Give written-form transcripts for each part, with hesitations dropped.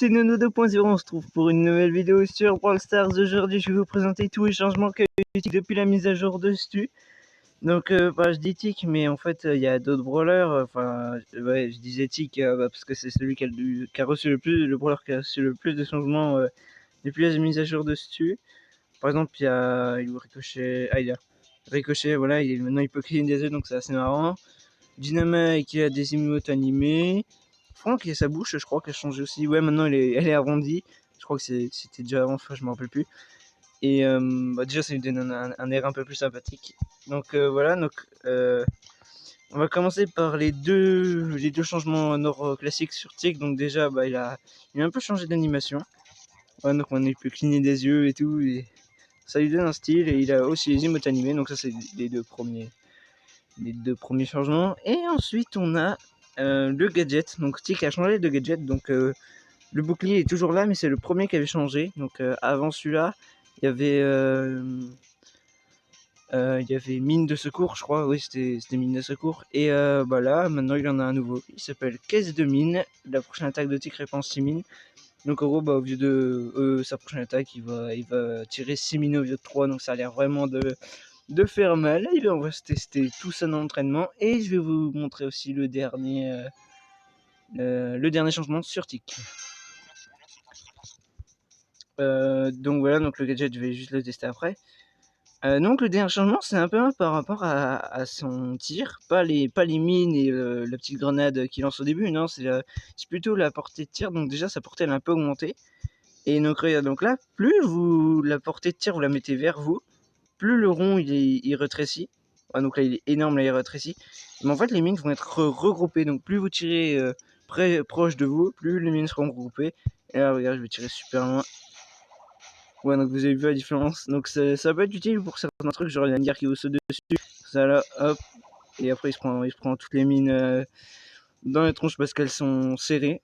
c'est Nono 2.0, on se trouve pour une nouvelle vidéo sur Brawl Stars. Aujourd'hui je vais vous présenter tous les changements que j'ai depuis la mise à jour de Stu. Donc je dis tic, mais en fait il y a d'autres brawlers, ouais, je disais tic parce que c'est celui qui a reçu le plus, le brawler qui a reçu le plus de changements depuis la mise à jour de Stu. Par exemple il y a Ricochet, il y a Ricochet, voilà, maintenant il peut créer des œufs, donc c'est assez marrant. Dynamite qui a des emotes animés. Franck, il a sa bouche, je crois qu'elle a changé aussi. Ouais, maintenant elle est arrondie. Je crois que c'était déjà avant, je me rappelle plus. Et déjà, ça lui donne un air un peu plus sympathique. Donc voilà, on va commencer par les deux changements nord classiques sur Tic. Donc déjà, il a un peu changé d'animation. Ouais, donc on peut cligner des yeux et tout. Et ça lui donne un style. Et il a aussi les emotes animés. Donc ça, c'est les deux premiers changements. Et ensuite on a le gadget. Donc Tic a changé de gadget, donc le bouclier est toujours là, mais c'est le premier qui avait changé. Donc avant celui-là il y avait mine de secours, je crois. Oui, c'était mine de secours. Et là maintenant il en a un nouveau, il s'appelle caisse de mine. La prochaine attaque de Tic répand 6 mines. Donc en gros, au lieu de sa prochaine attaque, il va tirer 6 mines au lieu de 3. Donc ça a l'air vraiment de faire mal. Et on va se tester tout ça dans l'entraînement. Et je vais vous montrer aussi le dernier changement sur Tic. Donc voilà, donc le gadget, je vais juste le tester après. Donc le dernier changement, c'est un peu par rapport à son tir, pas les mines et la petite grenade qu'il lance au début. Non, c'est plutôt la portée de tir. Donc déjà sa portée elle a un peu augmenté. Et donc regarde, donc là, plus la portée de tir vous la mettez vers vous, plus le rond il rétrécit. Ouais, donc là il est énorme, là il rétrécit. Mais en fait les mines vont être regroupées. Donc plus vous tirez proche de vous, plus les mines seront regroupées. Et là regarde, je vais tirer super loin. Ouais, donc vous avez vu la différence. Donc ça peut être utile pour certains trucs, genre il y a une guerre qui vous saute dessus. Ça là, hop. Et après il se prend toutes les mines dans les tronches parce qu'elles sont serrées.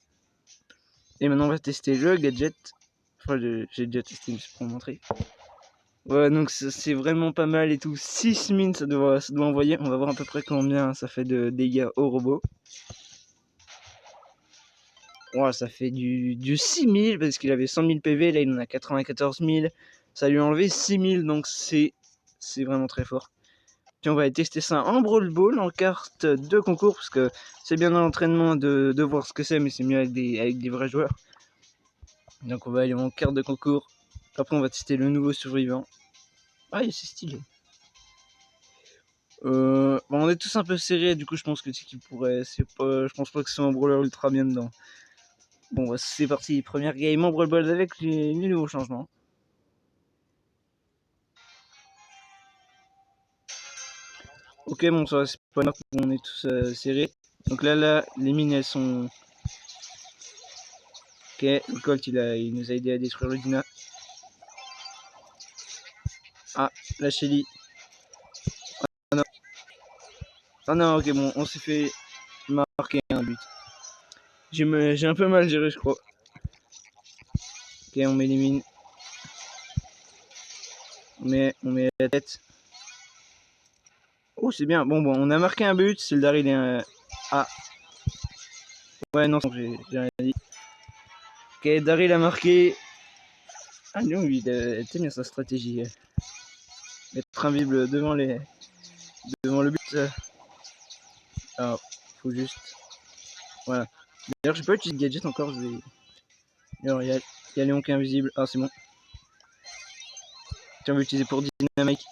Et maintenant on va tester le gadget. Enfin j'ai déjà testé, mais c'est pour vous montrer. Ouais, donc c'est vraiment pas mal et tout. 6 mines ça doit envoyer. On va voir à peu près combien ça fait de dégâts au robot. Ouais, ça fait du 6000 parce qu'il avait 100 000 PV. Là il en a 94 000. Ça lui a enlevé 6000, donc c'est vraiment très fort. Puis on va tester ça en Brawl Ball, en carte de concours, parce que c'est bien dans l'entraînement de voir ce que c'est, mais c'est mieux avec des vrais joueurs. Donc on va aller en carte de concours. Après on va tester le nouveau survivant. Ah, c'est stylé. On est tous un peu serrés, du coup je pense que je pense pas que c'est un brawler ultra bien dedans. Bon, c'est parti, première game en Brawl Ball avec les nouveaux changements. Ok, bon, ça c'est pas grave, on est tous serrés. Donc là, les mines elles sont. Ok, le Colt il nous a aidé à détruire le Dina. Ah, la Shelly. Ah non. Ah non, ok, bon, on s'est fait marquer un but. J'ai un peu mal géré, je crois. Ok, on met les mines. On met la tête. Oh, c'est bien. Bon, on a marqué un but. C'est le Daryl est un. Ah. Ouais, non, j'ai rien dit. Ok, Daryl a marqué. Ah non, lui, il était bien sa stratégie. Être invisible devant le but. Alors, faut juste. Voilà. D'ailleurs, j'ai pas utilisé de gadget encore. Je vais. Alors, il y a Léon qui est invisible. Ah, c'est bon. Tiens, on va utiliser pour Dynamite.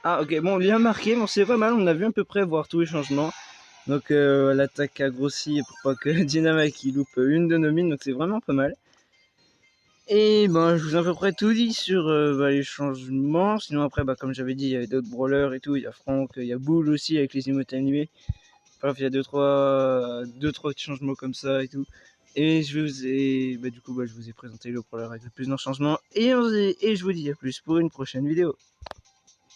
Ah, ok, bon, il a marqué. Bon, c'est pas mal. On a vu à peu près voir tous les changements. Donc, l'attaque a grossi pour pas que Dynamite il loupe une de nos mines. Donc, c'est vraiment pas mal. Et je vous ai à peu près tout dit sur les changements. Sinon après, comme j'avais dit, il y a d'autres brawlers et tout. Il y a Franck, il y a Bull aussi avec les emotes animés. Bref, il y a deux trois changements comme ça et tout. Et je vous ai présenté le brawler avec le plus de changements. Et je vous dis à plus pour une prochaine vidéo.